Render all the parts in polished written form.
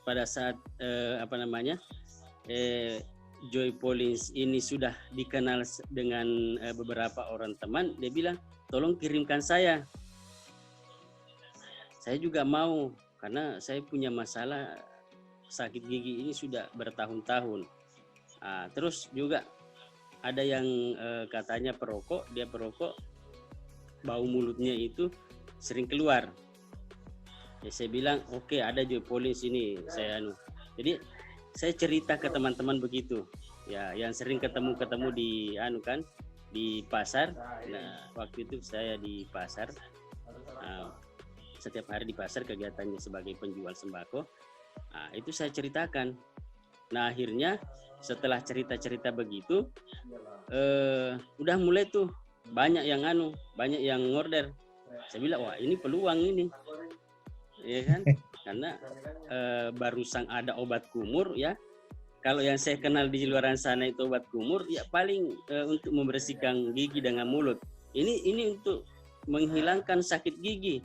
pada saat apa namanya, Joy Polins ini sudah dikenal dengan beberapa orang teman, dia bilang tolong kirimkan saya juga mau, karena saya punya masalah sakit gigi ini sudah bertahun-tahun. Terus juga ada yang katanya perokok, dia perokok, bau mulutnya itu sering keluar. Ya, saya bilang oke, ada Joy Polins ini, jadi saya cerita ke teman-teman begitu ya, yang sering ketemu di di pasar. Nah, waktu itu saya di pasar, setiap hari di pasar kegiatannya sebagai penjual sembako. Itu saya ceritakan. Nah, akhirnya setelah cerita-cerita begitu, udah mulai tuh banyak yang order. Saya bilang wah, ini peluang ini, ya kan? Karena barusan ada obat kumur ya. Kalau yang saya kenal di luar sana itu obat kumur ya paling untuk membersihkan gigi dengan mulut. Ini untuk menghilangkan sakit gigi.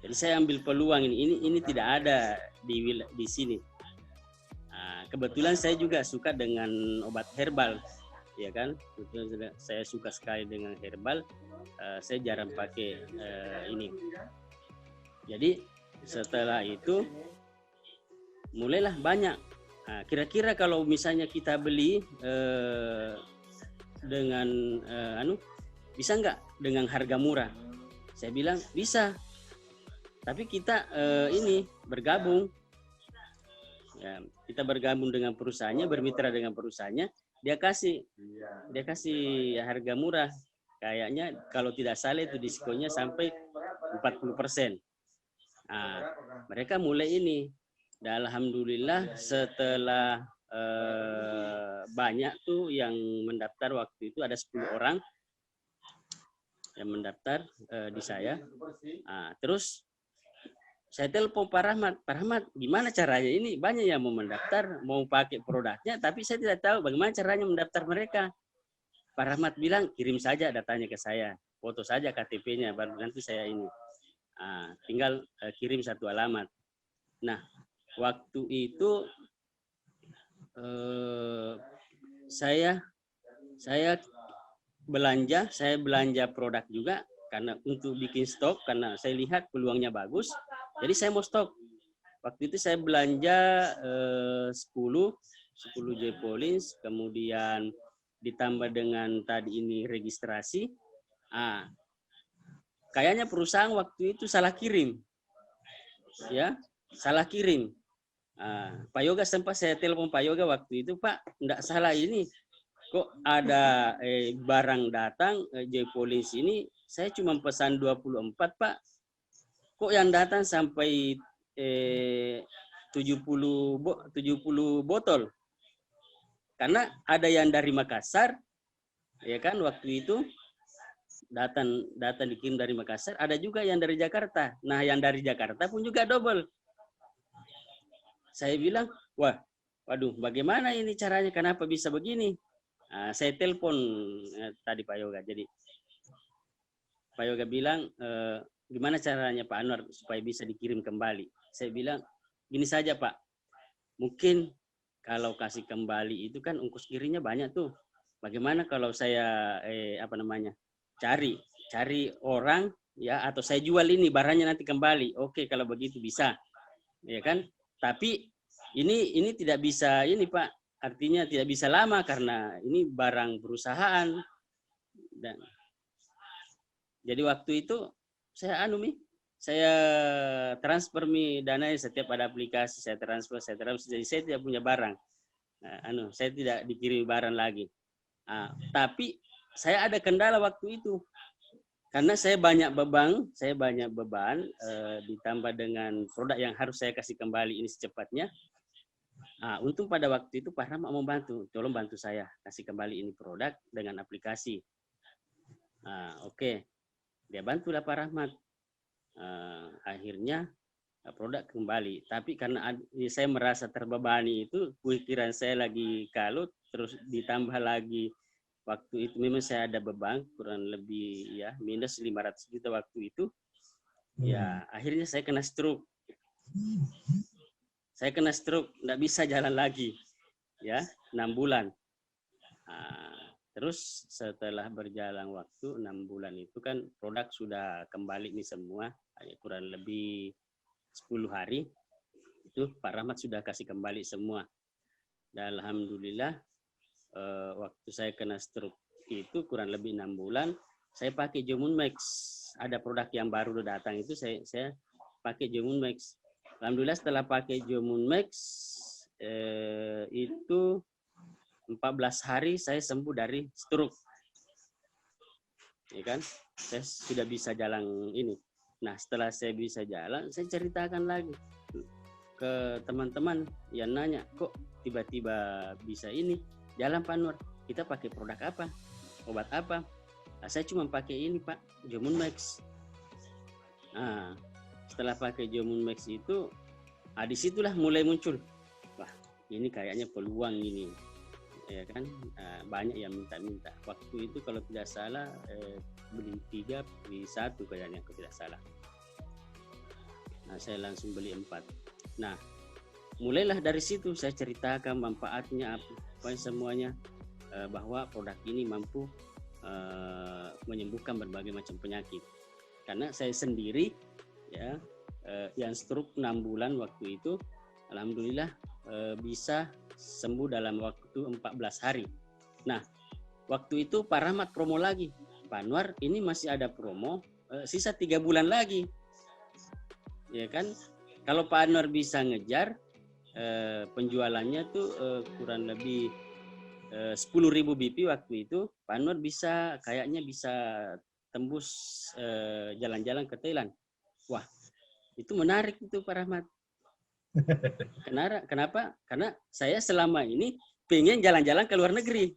Jadi saya ambil peluang ini tidak ada di sini. Kebetulan saya juga suka dengan obat herbal, ya kan? Saya suka sekali dengan herbal. Saya jarang pakai ini. Jadi setelah itu mulailah banyak. Kira-kira kalau misalnya kita beli dengan bisa nggak dengan harga murah? Saya bilang bisa, tapi kita ini bergabung. Ya, kita bergabung dengan perusahaannya, bermitra dengan perusahaannya, dia kasih harga murah. Kayaknya kalau tidak salah itu diskonnya sampai 40%. Mereka mulai ini. Dan alhamdulillah setelah banyak tuh yang mendaftar, waktu itu ada 10 orang yang mendaftar di saya. Terus saya telepon Pak Rahmat, gimana caranya ini? Banyak yang mau mendaftar, mau pakai produknya, tapi saya tidak tahu bagaimana caranya mendaftar mereka. Pak Rahmat bilang, kirim saja datanya ke saya, foto saja KTP-nya, baru nanti saya ini. Tinggal kirim satu alamat. Nah, waktu itu saya belanja produk juga, karena untuk bikin stok, karena saya lihat peluangnya bagus. Jadi saya mau stok. Waktu itu saya belanja 10 Joy Polins, kemudian ditambah dengan tadi ini registrasi. Kayaknya perusahaan waktu itu salah kirim. Ya, salah kirim. Pak Yoga, sempat saya telepon Pak Yoga waktu itu, Pak, enggak salah ini. Kok ada barang datang Joy Polins ini, saya cuma pesan 24, Pak. Kok yang datang sampai 70 botol? Karena ada yang dari Makassar, ya kan, waktu itu data dikirim dari Makassar, ada juga yang dari Jakarta. Nah, yang dari Jakarta pun juga double. Saya bilang, waduh, bagaimana ini caranya? Kenapa bisa begini? Saya telepon tadi Pak Yoga. Jadi Pak Yoga bilang, gimana caranya Pak Anwar supaya bisa dikirim kembali? Saya bilang, gini saja Pak, mungkin kalau kasih kembali itu kan ongkos kirinya banyak tuh. Bagaimana kalau saya cari orang ya, atau saya jual ini barangnya nanti kembali? Oke, kalau begitu bisa, ya kan? Tapi ini tidak bisa ini Pak, artinya tidak bisa lama karena ini barang perusahaan. Dan jadi waktu itu saya transfer dananya, setiap ada aplikasi saya transfer. Jadi saya tidak punya barang. Saya tidak dikirim barang lagi. Tapi saya ada kendala waktu itu. Karena saya banyak beban, ditambah dengan produk yang harus saya kasih kembali ini secepatnya. Untung pada waktu itu Pak Rahmat mau bantu, tolong bantu saya kasih kembali ini produk dengan aplikasi. Oke. Dia bantulah Pak Rahmat. Akhirnya produk kembali. Tapi karena saya merasa terbebani itu, pikiran saya lagi kalut, terus ditambah lagi waktu itu memang saya ada beban kurang lebih ya minus 500 juta waktu itu. Ya akhirnya saya kena stroke. Saya kena stroke, nggak bisa jalan lagi, ya 6 bulan. Terus setelah berjalan waktu 6 bulan itu kan produk sudah kembali nih semua, kurang lebih 10 hari itu Pak Rahmat sudah kasih kembali semua. Dan alhamdulillah waktu saya kena stroke itu kurang lebih 6 bulan, saya pakai Jomun Max. Ada produk yang baru datang itu saya pakai Jomun Max. Alhamdulillah setelah pakai Jomun Max itu 14 hari saya sembuh dari stroke. Ya kan? Saya sudah bisa jalan ini. Nah, setelah saya bisa jalan, saya ceritakan lagi ke teman-teman yang nanya, kok tiba-tiba bisa ini? Jalan Pak Anwar, kita pakai produk apa? Obat apa? Nah, saya cuma pakai ini Pak, Jomun Max. Nah, setelah pakai Jomun Max itu, disitulah mulai muncul, wah ini kayaknya peluang ini. Ya kan, banyak yang minta-minta. Waktu itu kalau tidak salah beli 3 beli 1 kayaknya kalau tidak salah. Nah, saya langsung beli 4. Nah, mulailah dari situ saya ceritakan manfaatnya apa semuanya, bahwa produk ini mampu menyembuhkan berbagai macam penyakit. Karena saya sendiri ya yang stroke 6 bulan waktu itu, alhamdulillah bisa sembuh dalam waktu 14 hari. Nah, waktu itu Pak Rahmat promo lagi. Pak Anwar, ini masih ada promo, sisa 3 bulan lagi. Ya kan? Kalau Pak Anwar bisa ngejar, penjualannya tuh kurang lebih 10.000 BP waktu itu, Pak Anwar kayaknya bisa tembus jalan-jalan ke Thailand. Wah, itu menarik itu Pak Rahmat. Kenapa? Karena saya selama ini pengen jalan-jalan ke luar negeri,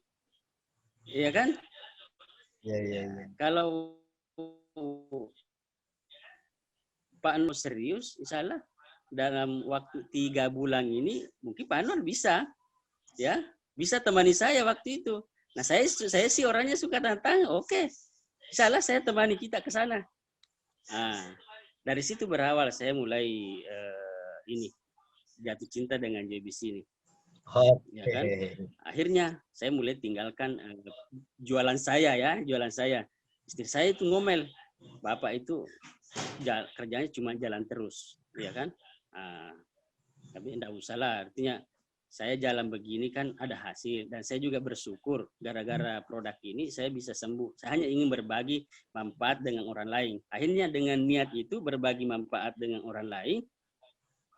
iya kan? Iya. Kalau Pak Anwar serius, insya Allah dalam waktu 3 bulan ini mungkin Pak Anwar bisa, ya, bisa temani saya waktu itu. Nah, saya sih orangnya suka tantang, oke, insya Allah saya temani kita ke sana. Nah, dari situ berawal saya mulai ini. Jatuh cinta dengan JBC ini. Ya kan? Akhirnya saya mulai tinggalkan jualan saya. Istri saya itu ngomel, bapak itu kerjanya cuma jalan terus, ya kan? Tapi enggak usah lah, artinya saya jalan begini kan ada hasil, dan saya juga bersyukur gara-gara produk ini saya bisa sembuh. Saya hanya ingin berbagi manfaat dengan orang lain. Akhirnya dengan niat itu berbagi manfaat dengan orang lain,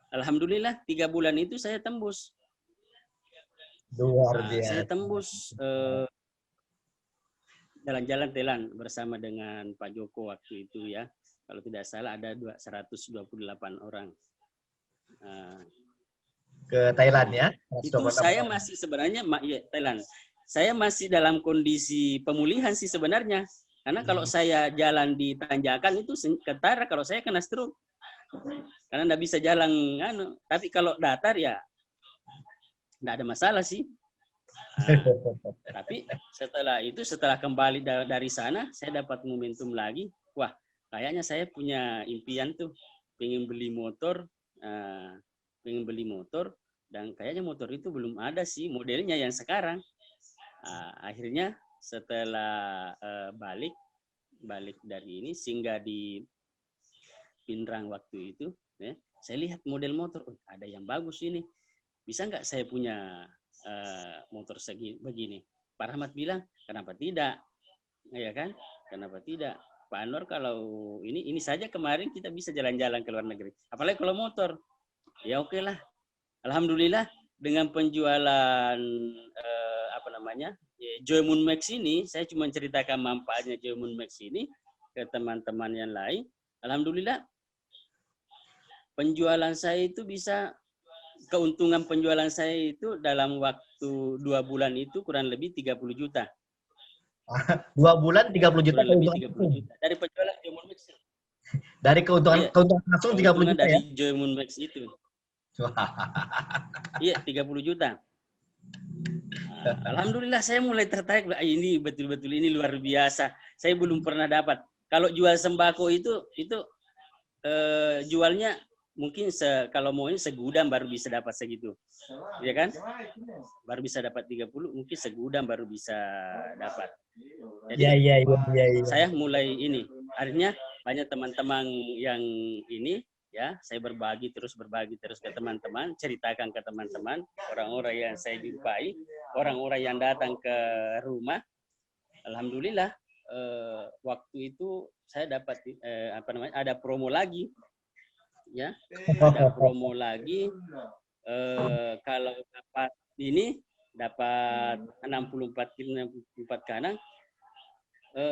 alhamdulillah 3 bulan itu saya tembus. Luar biasa. Saya tembus jalan-jalan Thailand bersama dengan Pak Joko waktu itu ya. Kalau tidak salah ada 128 orang. Ke Thailand ya? Itu saya masih sebenarnya Thailand. Saya masih dalam kondisi pemulihan sih sebenarnya. Karena kalau saya jalan di tanjakan itu ketara kalau saya kena stroke. Karena enggak bisa jalan tapi kalau datar ya enggak ada masalah sih. Tapi setelah kembali dari sana saya dapat momentum lagi. Wah, kayaknya saya punya impian tuh pengen beli motor dan kayaknya motor itu belum ada sih modelnya yang sekarang. Akhirnya setelah balik dari ini singgah di Pinrang waktu itu, ya, saya lihat model motor, ada yang bagus ini, bisa nggak saya punya motor begini? Pak Rahmat bilang, kenapa tidak? Ya kan? Kenapa tidak? Pak Anwar kalau ini saja kemarin kita bisa jalan-jalan ke luar negeri, apalagi kalau motor, ya oke lah. Alhamdulillah dengan penjualan Jomun Max ini, saya cuma ceritakan manfaatnya Jomun Max ini ke teman-teman yang lain. Alhamdulillah penjualan saya itu keuntungan penjualan saya itu dalam waktu 2 bulan itu kurang lebih 30 juta. 2 bulan 30 juta kurang lebih 30 juta dari penjualan Jomun Max. Dari keuntungan langsung 30 juta dari ya? Jomun Max itu. Iya, 30 juta. Alhamdulillah saya mulai tertarik. Ini betul-betul ini luar biasa. Saya belum pernah dapat. Kalau jual sembako itu jualnya mungkin kalau mau ini segudang baru bisa dapat segitu. Ya kan? Baru bisa dapat 30, mungkin segudang baru bisa dapat. Jadi Iya. saya mulai ini. Akhirnya banyak teman-teman yang ini ya, saya berbagi terus ke teman-teman, ceritakan ke teman-teman, orang-orang yang saya jumpai, orang-orang yang datang ke rumah. Alhamdulillah waktu itu saya dapat ada promo lagi ya, ada promo lagi kalau dapat ini dapat 64 kandang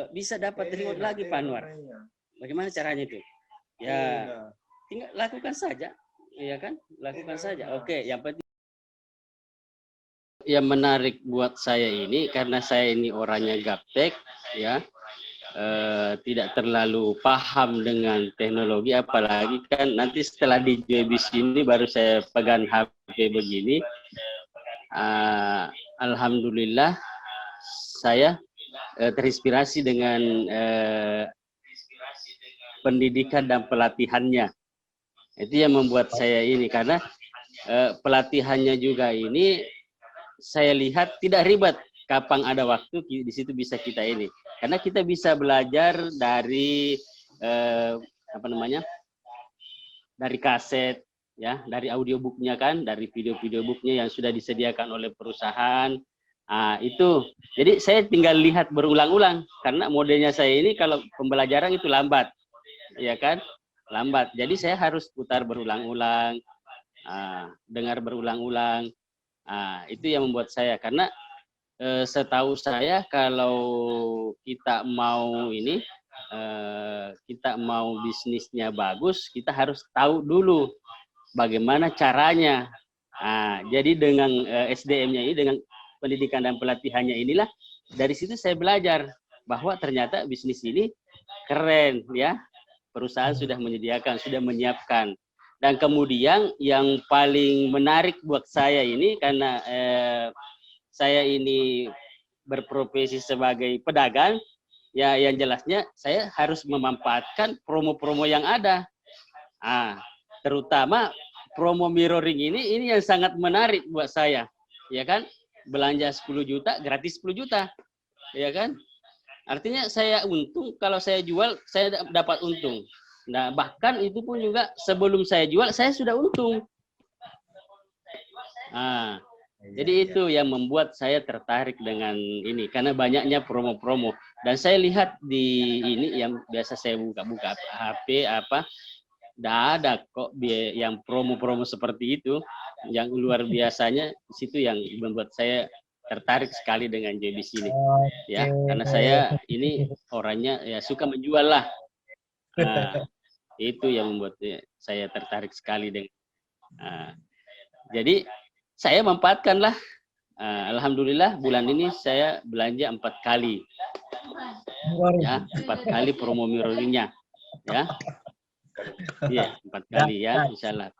bisa dapat remote lagi Pak Anwar. Bagaimana caranya itu? Ya tinggal lakukan saja, ya kan? Lakukan saja. Oke, yang penting yang menarik buat saya ini karena saya ini orangnya gaptek ya. Tidak terlalu paham dengan teknologi, apalagi kan nanti setelah di JBIS ini baru saya pegang HP begini. Alhamdulillah saya terinspirasi dengan pendidikan dan pelatihannya. Itu yang membuat saya ini, karena pelatihannya juga ini saya lihat tidak ribet. Kapan ada waktu di situ bisa kita ini, karena kita bisa belajar dari dari kaset ya, dari audiobooknya kan, dari video-video booknya yang sudah disediakan oleh perusahaan. Itu jadi saya tinggal lihat berulang-ulang, karena modelnya saya ini kalau pembelajaran itu lambat ya kan, lambat, jadi saya harus putar berulang-ulang, dengar berulang-ulang. Itu yang membuat saya, karena setahu saya kalau kita mau ini kita mau bisnisnya bagus, kita harus tahu dulu bagaimana caranya. Jadi dengan SDM-nya ini, dengan pendidikan dan pelatihannya inilah, dari situ saya belajar bahwa ternyata bisnis ini keren ya, perusahaan sudah menyediakan, sudah menyiapkan. Dan kemudian yang paling menarik buat saya ini, karena saya ini berprofesi sebagai pedagang, ya yang jelasnya saya harus memanfaatkan promo-promo yang ada. Terutama promo mirroring ini yang sangat menarik buat saya. Ya kan? Belanja 10 juta, gratis 10 juta. Ya kan? Artinya saya untung, kalau saya jual, saya dapat untung. Nah, bahkan itu pun juga sebelum saya jual, saya sudah untung. Jadi itu yang membuat saya tertarik dengan ini, karena banyaknya promo-promo. Dan saya lihat di ini yang biasa saya buka-buka HP tidak ada kok yang promo-promo seperti itu. Yang luar biasanya di situ yang membuat saya tertarik sekali dengan JBIS ini. Ya, karena saya ini orangnya ya suka menjual lah. Itu yang membuat saya tertarik sekali dengan. Jadi saya manfaatkanlah. Alhamdulillah bulan ini saya belanja 4 kali. Ya, 4 kali promo mirroringnya. Ya. Iya, 4 kali ya, insyaallah.